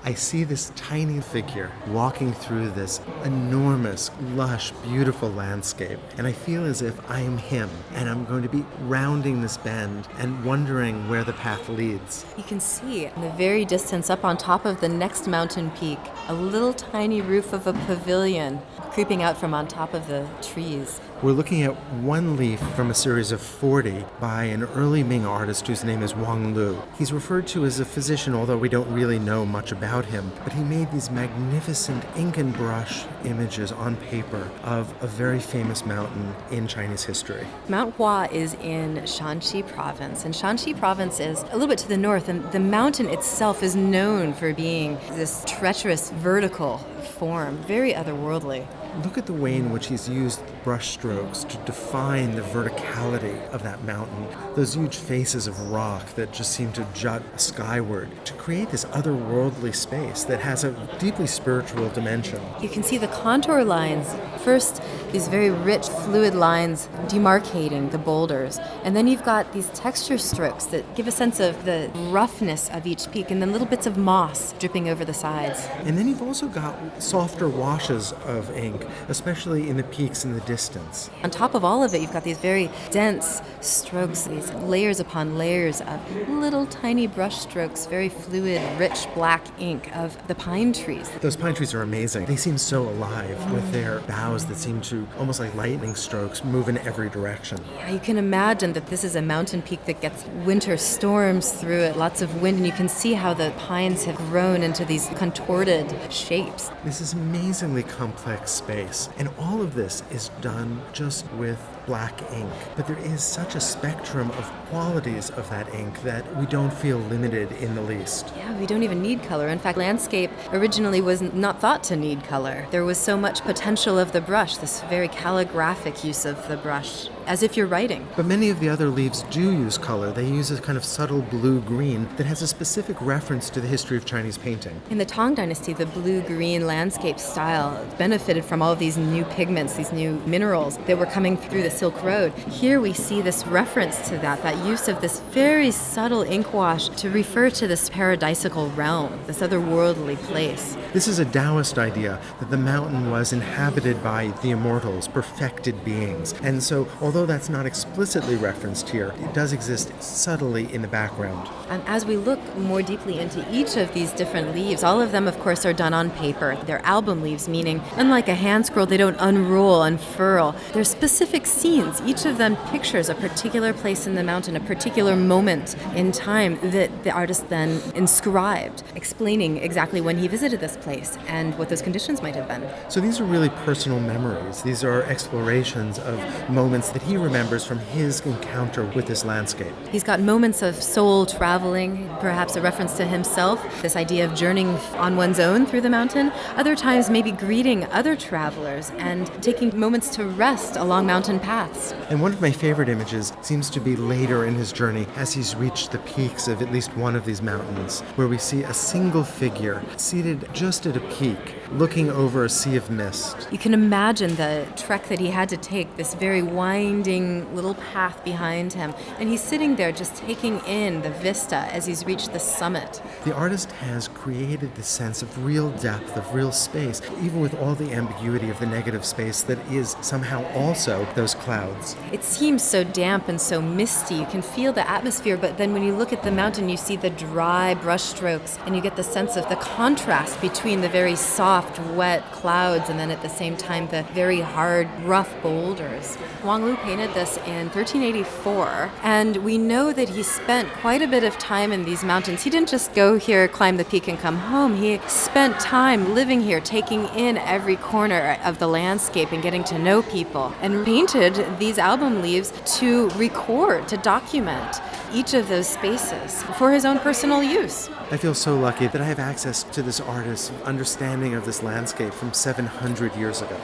I see this tiny figure walking through this enormous, lush, beautiful landscape, and I feel as if I am him, and I'm going to be rounding this bend and wondering where the path leads. You can see in the very distance up on top of the next mountain peak, a little tiny roof of a pavilion creeping out from on top of the trees. We're looking at one leaf from a series of 40 by an early Ming artist whose name is Wang Lü. He's referred to as a physician, although we don't really know much about him, but he made these magnificent ink and brush images on paper of a very famous mountain in Chinese history. Mount Hua is in Shanxi province, and Shanxi province is a little bit to the north, and the mountain itself is known for being this treacherous vertical form, very otherworldly. Look at the way in which he's used brush strokes to define the verticality of that mountain, those huge faces of rock that just seem to jut skyward, to create this otherworldly space that has a deeply spiritual dimension. You can see the contour lines. First, these very rich, fluid lines demarcating the boulders, and then you've got these texture strokes that give a sense of the roughness of each peak, and then little bits of moss dripping over the sides. And then you've also got softer washes of ink, especially in the peaks in the distance. On top of all of it, you've got these very dense strokes, these layers upon layers of little tiny brush strokes, very fluid, rich black ink of the pine trees. Those pine trees are amazing. They seem so alive with their boughs that seem to, almost like lightning strokes, move in every direction. Yeah, you can imagine that this is a mountain peak that gets winter storms through it, lots of wind, and you can see how the pines have grown into these contorted shapes. This is amazingly complex space, and all of this is done just with black ink. But there is such a spectrum of qualities of that ink that we don't feel limited in the least. Yeah, we don't even need color. In fact, landscape originally was not thought to need color. There was so much potential of the brush, this very calligraphic use of the brush, as if you're writing. But many of the other leaves do use color. They use a kind of subtle blue-green that has a specific reference to the history of Chinese painting. In the Tang Dynasty, the blue-green landscape style benefited from all of these new pigments, these new minerals that were coming through the Silk Road. Here we see this reference to that use of this very subtle ink wash to refer to this paradisical realm, this otherworldly place. This is a Taoist idea that the mountain was inhabited by the immortals, perfected beings. And so, although that's not explicitly referenced here, it does exist subtly in the background. And as we look more deeply into each of these different leaves, all of them, of course, are done on paper. They're album leaves, meaning, unlike a hand scroll, they don't unroll, unfurl. They're specific scenes. Each of them pictures a particular place in the mountain, a particular moment in time that the artist then inscribed, explaining exactly when he visited this place and what those conditions might have been. So these are really personal memories. These are explorations of moments that he remembers from his encounter with this landscape. He's got moments of soul traveling, perhaps a reference to himself, this idea of journeying on one's own through the mountain. Other times, maybe greeting other travelers and taking moments to rest along mountain paths. And one of my favorite images seems to be later in his journey as he's reached the peaks of at least one of these mountains, where we see a single figure seated just at a peak, looking over a sea of mist. You can imagine the trek that he had to take, this very winding little path behind him, and he's sitting there just taking in the vista as he's reached the summit. The artist has created this sense of real depth, of real space, even with all the ambiguity of the negative space that is somehow also those clouds. It seems so damp and so misty. You can feel the atmosphere, but then when you look at the mountain, you see the dry brush strokes, and you get the sense of the contrast between the very soft, wet clouds and then at the same time the very hard, rough boulders. Wang Lü painted this in 1384, and we know that he spent quite a bit of time in these mountains. He didn't just go here, climb the peak, and come home. He spent time living here, taking in every corner of the landscape and getting to know people, and painted these album leaves to record, to document each of those spaces for his own personal use. I feel so lucky that I have access to this artist's understanding of this landscape from 700 years ago.